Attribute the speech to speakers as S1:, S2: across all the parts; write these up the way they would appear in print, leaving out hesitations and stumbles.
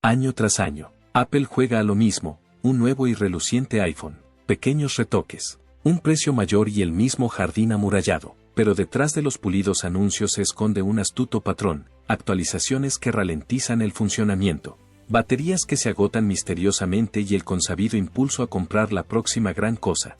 S1: Año tras año, Apple juega a lo mismo, un nuevo y reluciente iPhone, pequeños retoques, un precio mayor y el mismo jardín amurallado, pero detrás de los pulidos anuncios se esconde un astuto patrón, actualizaciones que ralentizan el funcionamiento, baterías que se agotan misteriosamente y el consabido impulso a comprar la próxima gran cosa.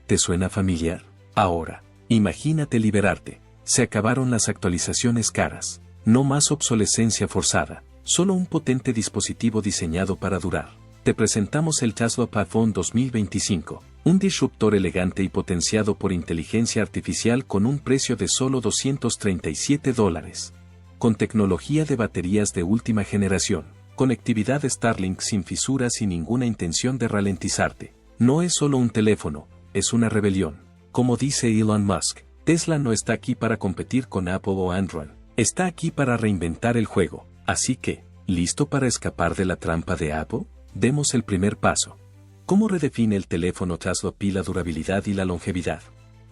S1: ¿Te suena familiar? Ahora, imagínate liberarte. Se acabaron las actualizaciones caras, no más obsolescencia forzada, solo un potente dispositivo diseñado para durar. Te presentamos el Taslopp iPhone 2025, un disruptor elegante y potenciado por inteligencia artificial con un precio de solo $237. Con tecnología de baterías de última generación, conectividad Starlink sin fisuras y ninguna intención de ralentizarte. No es solo un teléfono, es una rebelión. Como dice Elon Musk, Tesla no está aquí para competir con Apple o Android, está aquí para reinventar el juego. Así que, ¿listo para escapar de la trampa de Apple? Demos el primer paso. ¿Cómo redefine el teléfono Taslopp la durabilidad y la longevidad?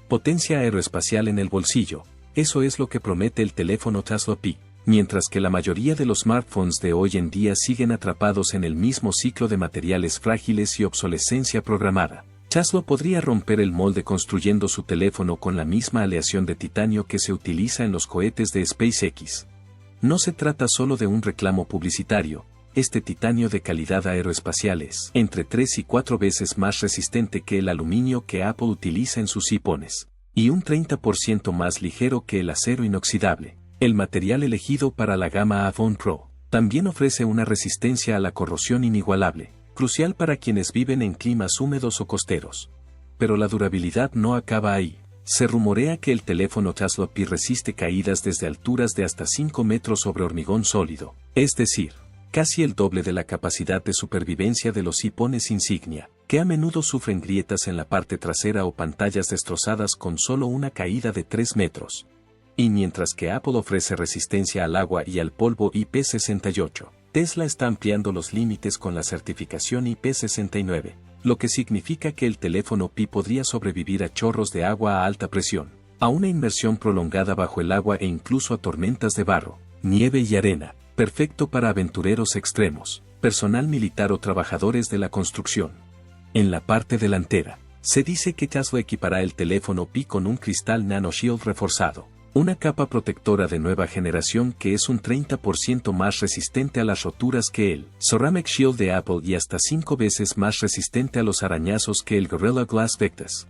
S1: Potencia aeroespacial en el bolsillo, eso es lo que promete el teléfono Taslopp. Mientras que la mayoría de los smartphones de hoy en día siguen atrapados en el mismo ciclo de materiales frágiles y obsolescencia programada, Taslopp podría romper el molde construyendo su teléfono con la misma aleación de titanio que se utiliza en los cohetes de SpaceX. No se trata solo de un reclamo publicitario, este titanio de calidad aeroespacial es entre 3 y 4 veces más resistente que el aluminio que Apple utiliza en sus iPhones, y un 30% más ligero que el acero inoxidable. El material elegido para la gama iPhone Pro también ofrece una resistencia a la corrosión inigualable, crucial para quienes viven en climas húmedos o costeros. Pero la durabilidad no acaba ahí. Se rumorea que el teléfono Taslopp resiste caídas desde alturas de hasta 5 metros sobre hormigón sólido, es decir, casi el doble de la capacidad de supervivencia de los iPhones insignia, que a menudo sufren grietas en la parte trasera o pantallas destrozadas con solo una caída de 3 metros. Y mientras que Apple ofrece resistencia al agua y al polvo IP68, Tesla está ampliando los límites con la certificación IP69, lo que significa que el teléfono Pi podría sobrevivir a chorros de agua a alta presión, a una inmersión prolongada bajo el agua e incluso a tormentas de barro, nieve y arena, perfecto para aventureros extremos, personal militar o trabajadores de la construcción. En la parte delantera, se dice que Taslopp equipará el teléfono Pi con un cristal NanoShield reforzado, una capa protectora de nueva generación que es un 30% más resistente a las roturas que el Ceramic Shield de Apple y hasta 5 veces más resistente a los arañazos que el Gorilla Glass Victus.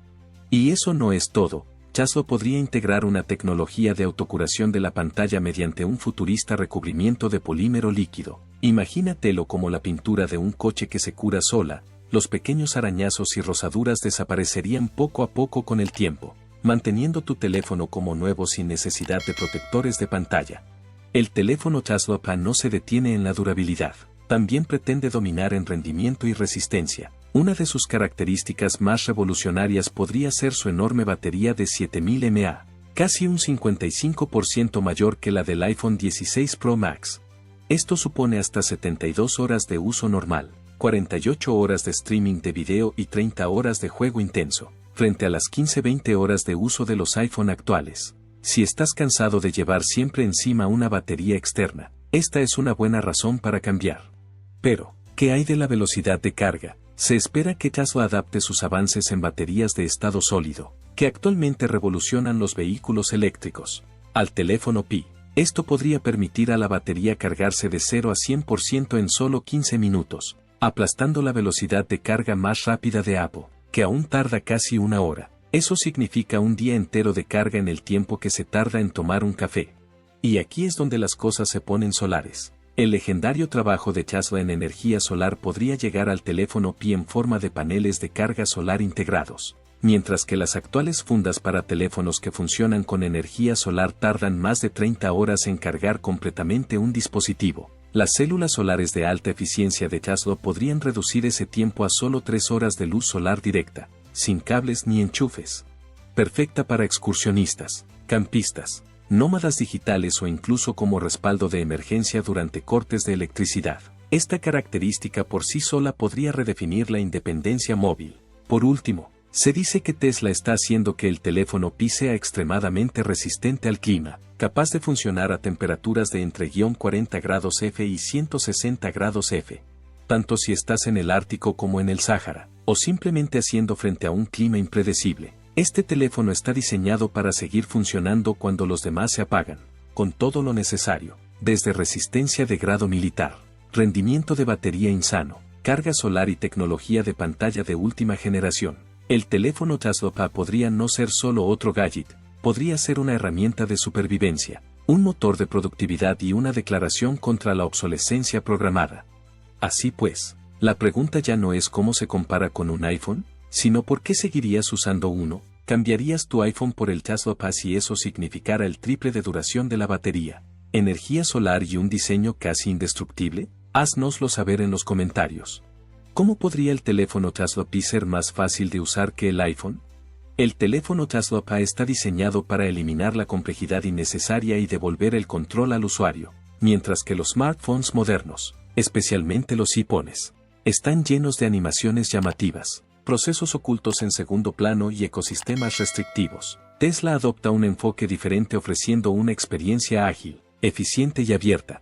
S1: Y eso no es todo, Taslopp podría integrar una tecnología de autocuración de la pantalla mediante un futurista recubrimiento de polímero líquido. Imagínatelo como la pintura de un coche que se cura sola, los pequeños arañazos y rosaduras desaparecerían poco a poco con el tiempo, manteniendo tu teléfono como nuevo sin necesidad de protectores de pantalla. El teléfono Taslopp no se detiene en la durabilidad, también pretende dominar en rendimiento y resistencia. Una de sus características más revolucionarias podría ser su enorme batería de 7000 mAh, casi un 55% mayor que la del iPhone 16 Pro Max. Esto supone hasta 72 horas de uso normal, 48 horas de streaming de video y 30 horas de juego intenso, frente a las 15-20 horas de uso de los iPhone actuales. Si estás cansado de llevar siempre encima una batería externa, esta es una buena razón para cambiar. Pero, ¿qué hay de la velocidad de carga? Se espera que Taslopp adapte sus avances en baterías de estado sólido, que actualmente revolucionan los vehículos eléctricos, al teléfono Pi. Esto podría permitir a la batería cargarse de 0 a 100% en solo 15 minutos, aplastando la velocidad de carga más rápida de Apple, que aún tarda casi una hora. Eso significa un día entero de carga en el tiempo que se tarda en tomar un café. Y aquí es donde las cosas se ponen solares. El legendario trabajo de Taslopp en energía solar podría llegar al teléfono Pi en forma de paneles de carga solar integrados. Mientras que las actuales fundas para teléfonos que funcionan con energía solar tardan más de 30 horas en cargar completamente un dispositivo, las células solares de alta eficiencia de Taslopp podrían reducir ese tiempo a solo 3 horas de luz solar directa, sin cables ni enchufes. Perfecta para excursionistas, campistas, nómadas digitales o incluso como respaldo de emergencia durante cortes de electricidad. Esta característica por sí sola podría redefinir la independencia móvil. Por último, Se dice que Tesla está haciendo que el teléfono Pi sea extremadamente resistente al clima, capaz de funcionar a temperaturas de entre -40 grados F y 160 grados F. Tanto si estás en el Ártico como en el Sáhara, o simplemente haciendo frente a un clima impredecible. Este teléfono está diseñado para seguir funcionando cuando los demás se apagan, con todo lo necesario, desde resistencia de grado militar, rendimiento de batería insano, carga solar y tecnología de pantalla de última generación. El teléfono Tesla Pi podría no ser solo otro gadget, podría ser una herramienta de supervivencia, un motor de productividad y una declaración contra la obsolescencia programada. Así pues, la pregunta ya no es cómo se compara con un iPhone, sino por qué seguirías usando uno. ¿Cambiarías tu iPhone por el Tesla Pi si eso significara el triple de duración de la batería, energía solar y un diseño casi indestructible? Haznoslo saber en los comentarios. ¿Cómo podría el teléfono Tesla Pi ser más fácil de usar que el iPhone? El teléfono Tesla Pi está diseñado para eliminar la complejidad innecesaria y devolver el control al usuario, mientras que los smartphones modernos, especialmente los iPhones, están llenos de animaciones llamativas, procesos ocultos en segundo plano y ecosistemas restrictivos. Tesla adopta un enfoque diferente ofreciendo una experiencia ágil, eficiente y abierta.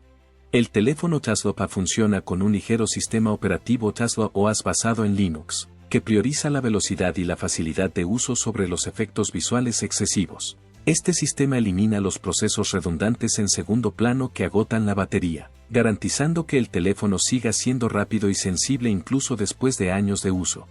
S1: El teléfono Tesla Pi funciona con un ligero sistema operativo Tesla OS basado en Linux, que prioriza la velocidad y la facilidad de uso sobre los efectos visuales excesivos. Este sistema elimina los procesos redundantes en segundo plano que agotan la batería, garantizando que el teléfono siga siendo rápido y sensible incluso después de años de uso.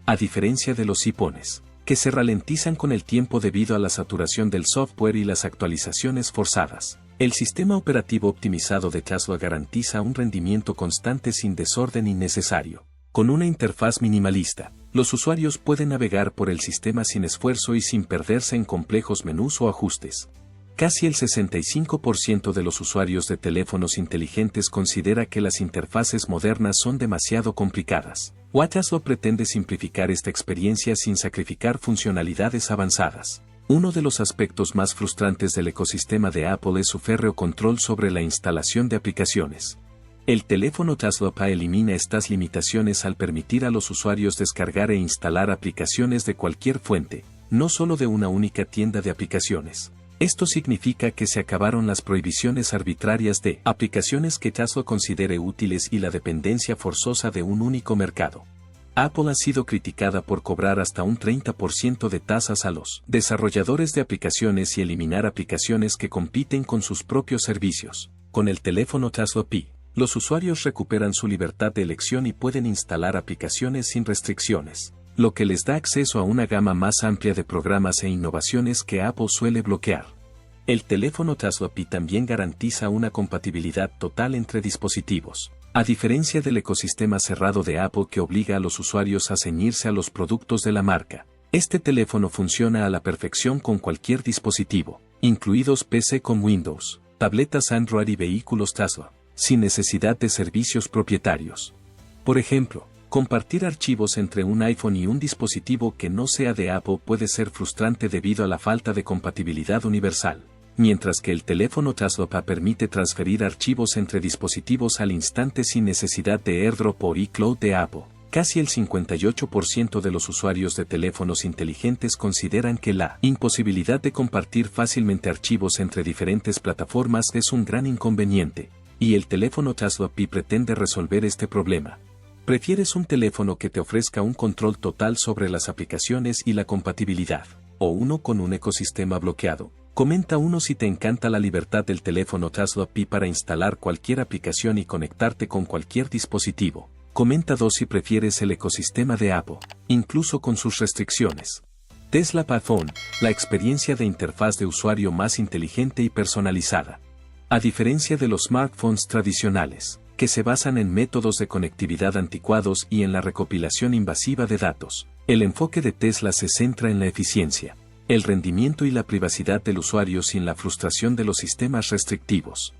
S1: A diferencia de los iPhones, que se ralentizan con el tiempo debido a la saturación del software y las actualizaciones forzadas. El sistema operativo optimizado de Tesla garantiza un rendimiento constante sin desorden innecesario. Con una interfaz minimalista, los usuarios pueden navegar por el sistema sin esfuerzo y sin perderse en complejos menús o ajustes. Casi el 65% de los usuarios de teléfonos inteligentes considera que las interfaces modernas son demasiado complicadas. Tesla pretende simplificar esta experiencia sin sacrificar funcionalidades avanzadas. Uno de los aspectos más frustrantes del ecosistema de Apple es su férreo control sobre la instalación de aplicaciones. El teléfono Tesla Pi elimina estas limitaciones al permitir a los usuarios descargar e instalar aplicaciones de cualquier fuente, no solo de una única tienda de aplicaciones. Esto significa que se acabaron las prohibiciones arbitrarias de aplicaciones que Tesla considere útiles y la dependencia forzosa de un único mercado. Apple ha sido criticada por cobrar hasta un 30% de tasas a los desarrolladores de aplicaciones y eliminar aplicaciones que compiten con sus propios servicios. Con el teléfono Tesla Pi, los usuarios recuperan su libertad de elección y pueden instalar aplicaciones sin restricciones, lo que les da acceso a una gama más amplia de programas e innovaciones que Apple suele bloquear. El teléfono Tesla Pi también garantiza una compatibilidad total entre dispositivos. A diferencia del ecosistema cerrado de Apple que obliga a los usuarios a ceñirse a los productos de la marca, este teléfono funciona a la perfección con cualquier dispositivo, incluidos PC con Windows, tabletas Android y vehículos Tesla, sin necesidad de servicios propietarios. Por ejemplo, compartir archivos entre un iPhone y un dispositivo que no sea de Apple puede ser frustrante debido a la falta de compatibilidad universal. Mientras que el teléfono Tesla Pi permite transferir archivos entre dispositivos al instante sin necesidad de AirDrop o iCloud de Apple. Casi el 58% de los usuarios de teléfonos inteligentes consideran que la imposibilidad de compartir fácilmente archivos entre diferentes plataformas es un gran inconveniente, y el teléfono Tesla Pi pretende resolver este problema. ¿Prefieres un teléfono que te ofrezca un control total sobre las aplicaciones y la compatibilidad, o uno con un ecosistema bloqueado? Comenta 1 si te encanta la libertad del teléfono Tesla Pi para instalar cualquier aplicación y conectarte con cualquier dispositivo. Comenta 2 si prefieres el ecosistema de Apple, incluso con sus restricciones. Tesla Pi Phone, la experiencia de interfaz de usuario más inteligente y personalizada. A diferencia de los smartphones tradicionales, que se basan en métodos de conectividad anticuados y en la recopilación invasiva de datos, el enfoque de Tesla se centra en la eficiencia, el rendimiento y la privacidad del usuario sin la frustración de los sistemas restrictivos.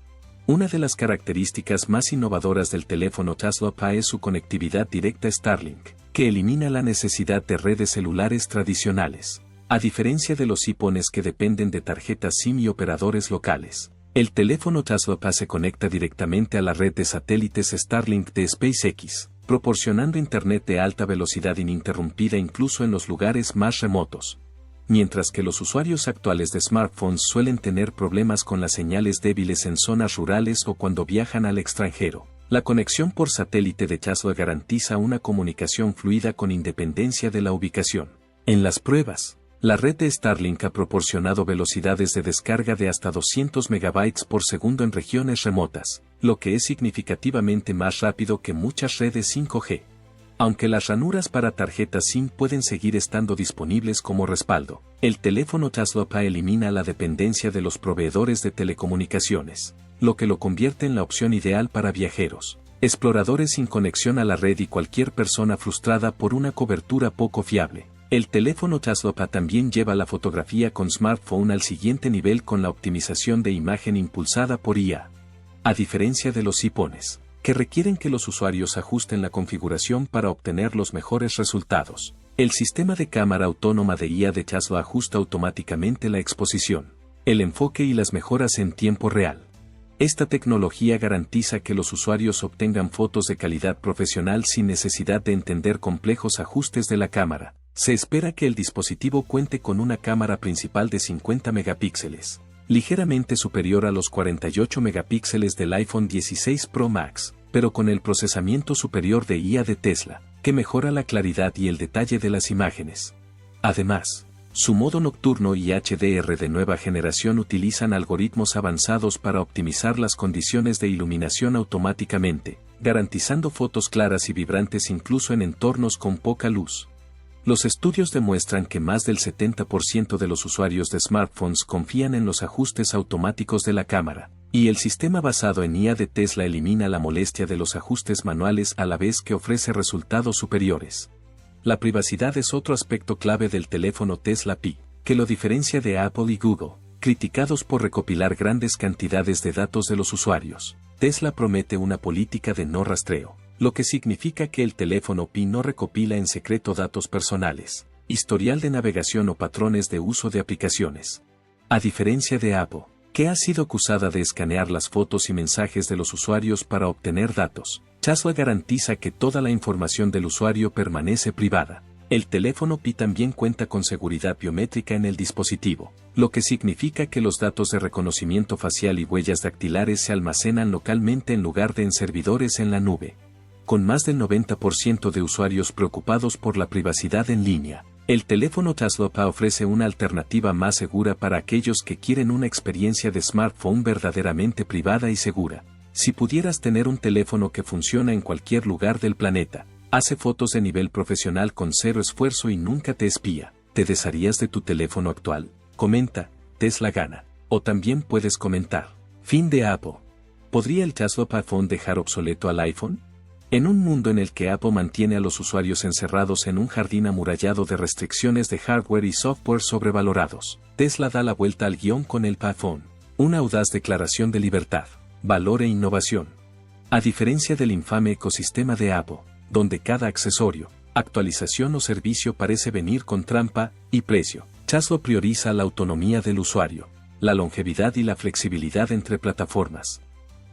S1: Una de las características más innovadoras del teléfono Tesla Pi es su conectividad directa Starlink, que elimina la necesidad de redes celulares tradicionales. A diferencia de los iPhones que dependen de tarjetas SIM y operadores locales, el teléfono Tesla Pi se conecta directamente a la red de satélites Starlink de SpaceX. proporcionando internet de alta velocidad ininterrumpida incluso en los lugares más remotos. Mientras que los usuarios actuales de smartphones suelen tener problemas con las señales débiles en zonas rurales o cuando viajan al extranjero, la conexión por satélite de Tesla garantiza una comunicación fluida con independencia de la ubicación. En las pruebas, la red de Starlink ha proporcionado velocidades de descarga de hasta 200 megabytes por segundo en regiones remotas, lo que es significativamente más rápido que muchas redes 5G. Aunque las ranuras para tarjetas SIM pueden seguir estando disponibles como respaldo, el teléfono Tesla elimina la dependencia de los proveedores de telecomunicaciones, lo que lo convierte en la opción ideal para viajeros, exploradores sin conexión a la red y cualquier persona frustrada por una cobertura poco fiable. El teléfono Tesla también lleva la fotografía con smartphone al siguiente nivel con la optimización de imagen impulsada por IA. A diferencia de los iPhones, que requieren que los usuarios ajusten la configuración para obtener los mejores resultados, el sistema de cámara autónoma de IA de Tesla ajusta automáticamente la exposición, el enfoque y las mejoras en tiempo real. Esta tecnología garantiza que los usuarios obtengan fotos de calidad profesional sin necesidad de entender complejos ajustes de la cámara. Se espera que el dispositivo cuente con una cámara principal de 50 megapíxeles, ligeramente superior a los 48 megapíxeles del iPhone 16 Pro Max, pero con el procesamiento superior de IA de Tesla, que mejora la claridad y el detalle de las imágenes. Además, su modo nocturno y HDR de nueva generación utilizan algoritmos avanzados para optimizar las condiciones de iluminación automáticamente, garantizando fotos claras y vibrantes incluso en entornos con poca luz. Los estudios demuestran que más del 70% de los usuarios de smartphones confían en los ajustes automáticos de la cámara, y el sistema basado en IA de Tesla elimina la molestia de los ajustes manuales a la vez que ofrece resultados superiores. La privacidad es otro aspecto clave del teléfono Tesla Pi, que lo diferencia de Apple y Google, criticados por recopilar grandes cantidades de datos de los usuarios. Tesla promete una política de no rastreo, lo que significa que el teléfono Pi no recopila en secreto datos personales, historial de navegación o patrones de uso de aplicaciones. A diferencia de Apple, que ha sido acusada de escanear las fotos y mensajes de los usuarios para obtener datos, Tesla garantiza que toda la información del usuario permanece privada. El teléfono Pi también cuenta con seguridad biométrica en el dispositivo, lo que significa que los datos de reconocimiento facial y huellas dactilares se almacenan localmente en lugar de en servidores en la nube. Con más del 90% de usuarios preocupados por la privacidad en línea, el teléfono Tesla ofrece una alternativa más segura para aquellos que quieren una experiencia de smartphone verdaderamente privada y segura. Si pudieras tener un teléfono que funciona en cualquier lugar del planeta, hace fotos de nivel profesional con cero esfuerzo y nunca te espía, ¿te desharías de tu teléfono actual? Comenta, Tesla gana. O también puedes comentar, fin de Apple. ¿Podría el Tesla Phone dejar obsoleto al iPhone? En un mundo en el que Apple mantiene a los usuarios encerrados en un jardín amurallado de restricciones de hardware y software sobrevalorados, Tesla da la vuelta al guión con el iPhone, una audaz declaración de libertad, valor e innovación. A diferencia del infame ecosistema de Apple, donde cada accesorio, actualización o servicio parece venir con trampa y precio, Tesla prioriza la autonomía del usuario, la longevidad y la flexibilidad entre plataformas.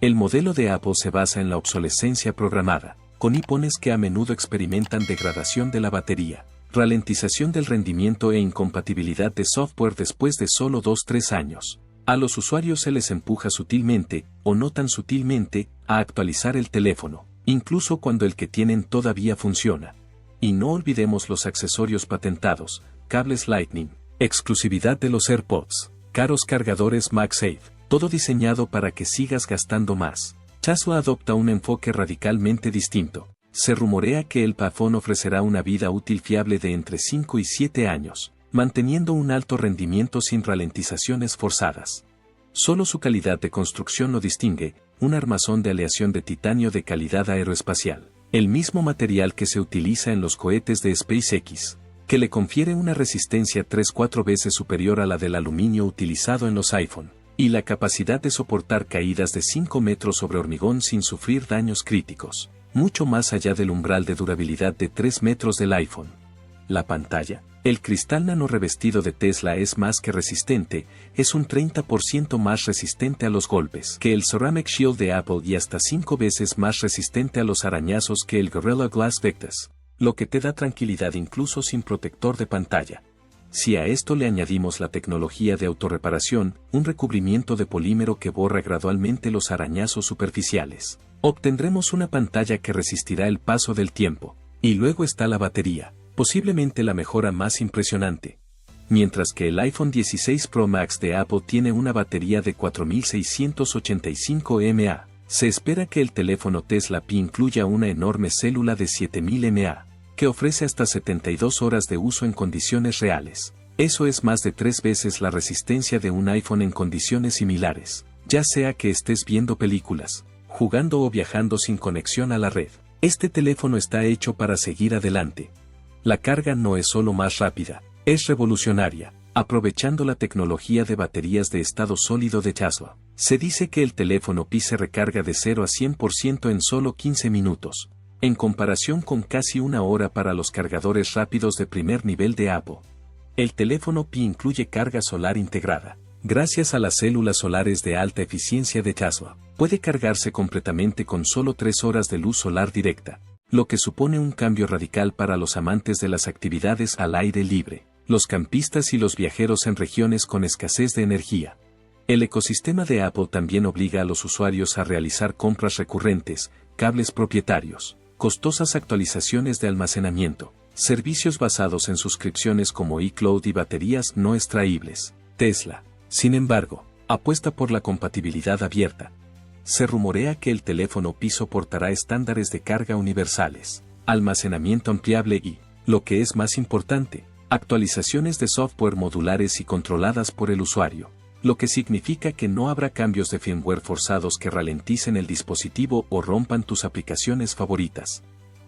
S1: El modelo de Apple se basa en la obsolescencia programada, con iPhones que a menudo experimentan degradación de la batería, ralentización del rendimiento e incompatibilidad de software después de solo 2-3 años. A los usuarios se les empuja sutilmente, o no tan sutilmente, a actualizar el teléfono, incluso cuando el que tienen todavía funciona. Y no olvidemos los accesorios patentados, cables Lightning, exclusividad de los AirPods, caros cargadores MagSafe. Todo diseñado para que sigas gastando más. Tesla adopta un enfoque radicalmente distinto. Se rumorea que el iPhone ofrecerá una vida útil fiable de entre 5 y 7 años, manteniendo un alto rendimiento sin ralentizaciones forzadas. Solo su calidad de construcción lo distingue, un armazón de aleación de titanio de calidad aeroespacial, el mismo material que se utiliza en los cohetes de SpaceX, que le confiere una resistencia 3-4 veces superior a la del aluminio utilizado en los iPhone. Y la capacidad de soportar caídas de 5 metros sobre hormigón sin sufrir daños críticos, mucho más allá del umbral de durabilidad de 3 metros del iPhone. La pantalla. El cristal nano revestido de Tesla es más que resistente, es un 30% más resistente a los golpes que el Ceramic Shield de Apple y hasta 5 veces más resistente a los arañazos que el Gorilla Glass Victus, lo que te da tranquilidad incluso sin protector de pantalla. Si a esto le añadimos la tecnología de autorreparación, un recubrimiento de polímero que borra gradualmente los arañazos superficiales, obtendremos una pantalla que resistirá el paso del tiempo. Y luego está la batería, posiblemente la mejora más impresionante. Mientras que el iPhone 16 Pro Max de Apple tiene una batería de 4685 mAh, se espera que el teléfono Tesla Pi incluya una enorme célula de 7000 mAh, que ofrece hasta 72 horas de uso en condiciones reales. Eso es más de 3 veces la resistencia de un iPhone en condiciones similares, ya sea que estés viendo películas, jugando o viajando sin conexión a la red. Este teléfono está hecho para seguir adelante. La carga no es solo más rápida, es revolucionaria, aprovechando la tecnología de baterías de estado sólido de Tesla. Se dice que el teléfono Pi se recarga de 0 a 100% en solo 15 minutos, en comparación con casi una hora para los cargadores rápidos de primer nivel de Apple. El teléfono Pi incluye carga solar integrada. Gracias a las células solares de alta eficiencia de Tesla, puede cargarse completamente con solo 3 horas de luz solar directa, lo que supone un cambio radical para los amantes de las actividades al aire libre, los campistas y los viajeros en regiones con escasez de energía. El ecosistema de Apple también obliga a los usuarios a realizar compras recurrentes, cables propietarios, costosas actualizaciones de almacenamiento, servicios basados en suscripciones como iCloud y baterías no extraíbles. Tesla, sin embargo, apuesta por la compatibilidad abierta. Se rumorea que el teléfono Pi soportará estándares de carga universales, almacenamiento ampliable y, lo que es más importante, actualizaciones de software modulares y controladas por el usuario, lo que significa que no habrá cambios de firmware forzados que ralenticen el dispositivo o rompan tus aplicaciones favoritas.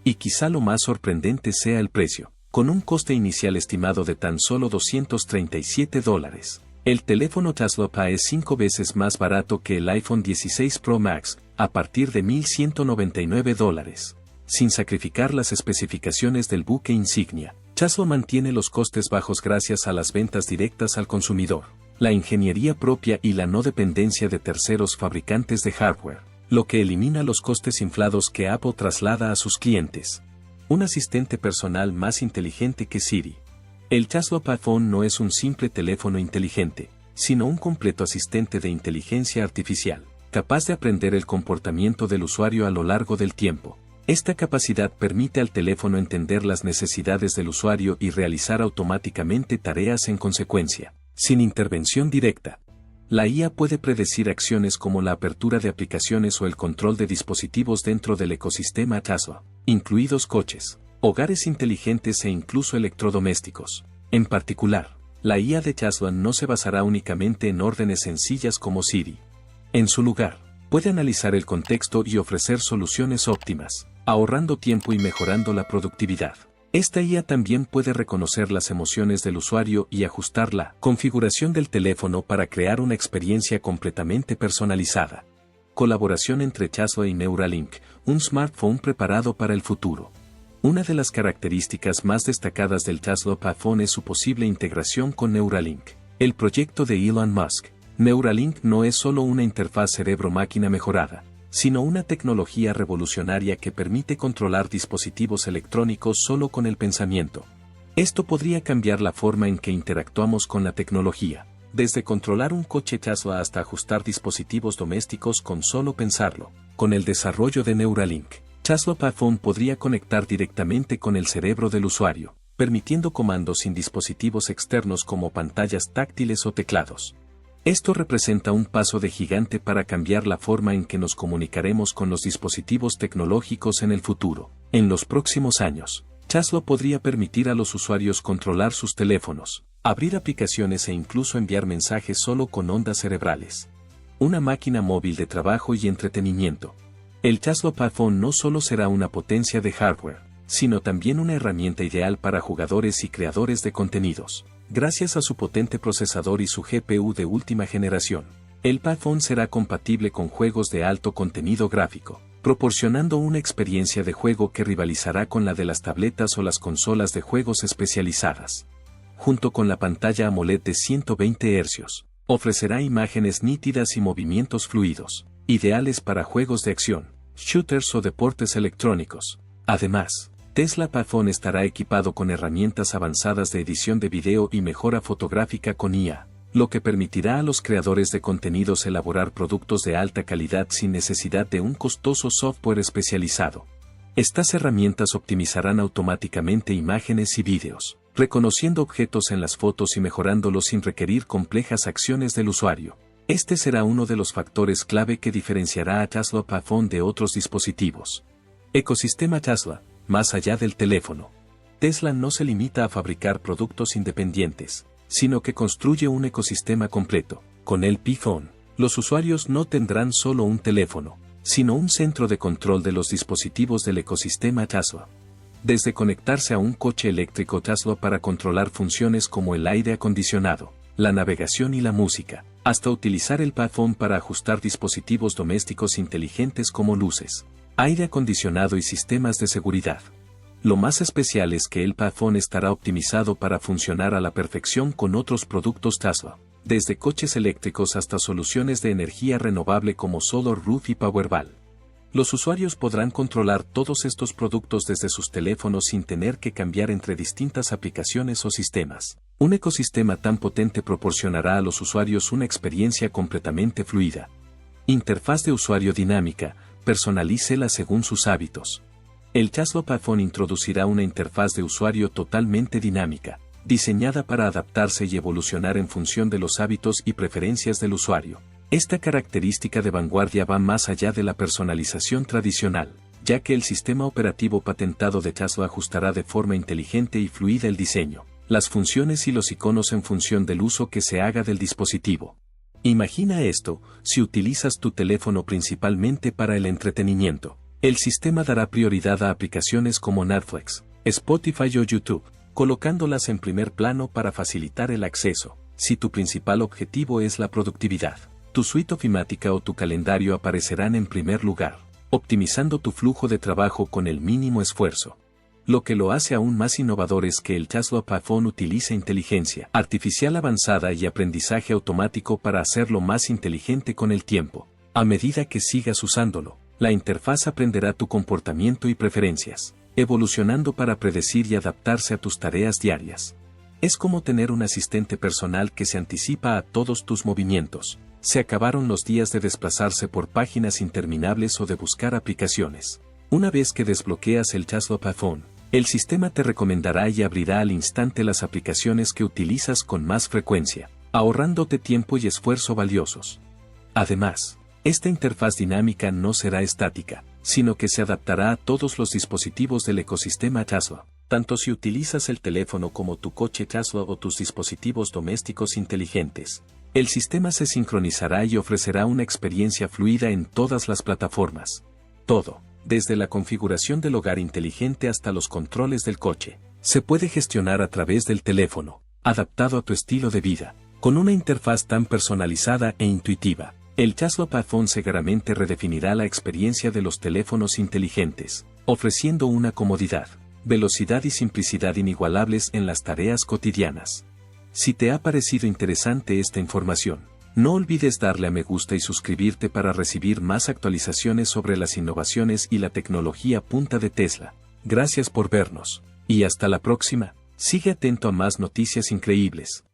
S1: Y quizá lo más sorprendente sea el precio, con un coste inicial estimado de tan solo $237. El teléfono Tesla Pi es 5 veces más barato que el iPhone 16 Pro Max, a partir de $1,199. Sin sacrificar las especificaciones del buque insignia, Tesla mantiene los costes bajos gracias a las ventas directas al consumidor, la ingeniería propia y la no dependencia de terceros fabricantes de hardware, lo que elimina los costes inflados que Apple traslada a sus clientes. Un asistente personal más inteligente que Siri. El Tesla Pi Phone no es un simple teléfono inteligente, sino un completo asistente de inteligencia artificial, capaz de aprender el comportamiento del usuario a lo largo del tiempo. Esta capacidad permite al teléfono entender las necesidades del usuario y realizar automáticamente tareas en consecuencia, sin intervención directa. La IA puede predecir acciones como la apertura de aplicaciones o el control de dispositivos dentro del ecosistema Tesla, incluidos coches, hogares inteligentes e incluso electrodomésticos. En particular, la IA de Tesla no se basará únicamente en órdenes sencillas como Siri. En su lugar, puede analizar el contexto y ofrecer soluciones óptimas, ahorrando tiempo y mejorando la productividad. Esta IA también puede reconocer las emociones del usuario y ajustar la configuración del teléfono para crear una experiencia completamente personalizada. Colaboración entre Tesla y Neuralink, un smartphone preparado para el futuro. Una de las características más destacadas del Tesla Pi Phone es su posible integración con Neuralink, el proyecto de Elon Musk. Neuralink no es solo una interfaz cerebro-máquina mejorada, sino una tecnología revolucionaria que permite controlar dispositivos electrónicos solo con el pensamiento. Esto podría cambiar la forma en que interactuamos con la tecnología, desde controlar un coche Tesla hasta ajustar dispositivos domésticos con solo pensarlo. Con el desarrollo de Neuralink, Tesla Pi Phone podría conectar directamente con el cerebro del usuario, permitiendo comandos sin dispositivos externos como pantallas táctiles o teclados. Esto representa un paso de gigante para cambiar la forma en que nos comunicaremos con los dispositivos tecnológicos en el futuro. En los próximos años, Tesla podría permitir a los usuarios controlar sus teléfonos, abrir aplicaciones e incluso enviar mensajes solo con ondas cerebrales. Una máquina móvil de trabajo y entretenimiento. El Tesla Pi Phone no solo será una potencia de hardware, sino también una herramienta ideal para jugadores y creadores de contenidos. Gracias a su potente procesador y su GPU de última generación, el Pi Phone será compatible con juegos de alto contenido gráfico, proporcionando una experiencia de juego que rivalizará con la de las tabletas o las consolas de juegos especializadas. junto con la pantalla AMOLED de 120 Hz. Ofrecerá imágenes nítidas y movimientos fluidos, ideales para juegos de acción, shooters o deportes electrónicos. Además, Tesla PaFone estará equipado con herramientas avanzadas de edición de video y mejora fotográfica con IA, lo que permitirá a los creadores de contenidos elaborar productos de alta calidad sin necesidad de un costoso software especializado. Estas herramientas optimizarán automáticamente imágenes y vídeos, reconociendo objetos en las fotos y mejorándolos sin requerir complejas acciones del usuario. Este será uno de los factores clave que diferenciará a Tesla PaFone de otros dispositivos. Ecosistema Tesla. Más allá del teléfono, Tesla no se limita a fabricar productos independientes, sino que construye un ecosistema completo. Con el PaFone, los usuarios no tendrán solo un teléfono, sino un centro de control de los dispositivos del ecosistema Tesla. Desde conectarse a un coche eléctrico Tesla para controlar funciones como el aire acondicionado, la navegación y la música, hasta utilizar el PaFone para ajustar dispositivos domésticos inteligentes como luces, aire acondicionado y sistemas de seguridad. Lo más especial es que el PaFone estará optimizado para funcionar a la perfección con otros productos Tesla, desde coches eléctricos hasta soluciones de energía renovable como Solar Roof y Powerwall. Los usuarios podrán controlar todos estos productos desde sus teléfonos sin tener que cambiar entre distintas aplicaciones o sistemas. Un ecosistema tan potente proporcionará a los usuarios una experiencia completamente fluida. Interfaz de usuario dinámica. Personalícela según sus hábitos. El Tesla PaFone introducirá una interfaz de usuario totalmente dinámica, diseñada para adaptarse y evolucionar en función de los hábitos y preferencias del usuario. Esta característica de vanguardia va más allá de la personalización tradicional, ya que el sistema operativo patentado de Tesla ajustará de forma inteligente y fluida el diseño, las funciones y los iconos en función del uso que se haga del dispositivo. Imagina esto, si utilizas tu teléfono principalmente para el entretenimiento. El sistema dará prioridad a aplicaciones como Netflix, Spotify o YouTube, colocándolas en primer plano para facilitar el acceso. Si tu principal objetivo es la productividad, tu suite ofimática o tu calendario aparecerán en primer lugar, optimizando tu flujo de trabajo con el mínimo esfuerzo. Lo que lo hace aún más innovador es que el Tesla PaFone utiliza inteligencia artificial avanzada y aprendizaje automático para hacerlo más inteligente con el tiempo. A medida que sigas usándolo, la interfaz aprenderá tu comportamiento y preferencias, evolucionando para predecir y adaptarse a tus tareas diarias. Es como tener un asistente personal que se anticipa a todos tus movimientos. Se acabaron los días de desplazarse por páginas interminables o de buscar aplicaciones. Una vez que desbloqueas el Tesla PaFone, el sistema te recomendará y abrirá al instante las aplicaciones que utilizas con más frecuencia, ahorrándote tiempo y esfuerzo valiosos. Además, esta interfaz dinámica no será estática, sino que se adaptará a todos los dispositivos del ecosistema Tesla, tanto si utilizas el teléfono como tu coche Tesla o tus dispositivos domésticos inteligentes. El sistema se sincronizará y ofrecerá una experiencia fluida en todas las plataformas. Todo, desde la configuración del hogar inteligente hasta los controles del coche, se puede gestionar a través del teléfono, adaptado a tu estilo de vida. Con una interfaz tan personalizada e intuitiva, el Tesla PaFone seguramente redefinirá la experiencia de los teléfonos inteligentes, ofreciendo una comodidad, velocidad y simplicidad inigualables en las tareas cotidianas. Si te ha parecido interesante esta información, no olvides darle a me gusta y suscribirte para recibir más actualizaciones sobre las innovaciones y la tecnología punta de Tesla. Gracias por vernos, y hasta la próxima. Sigue atento a más noticias increíbles.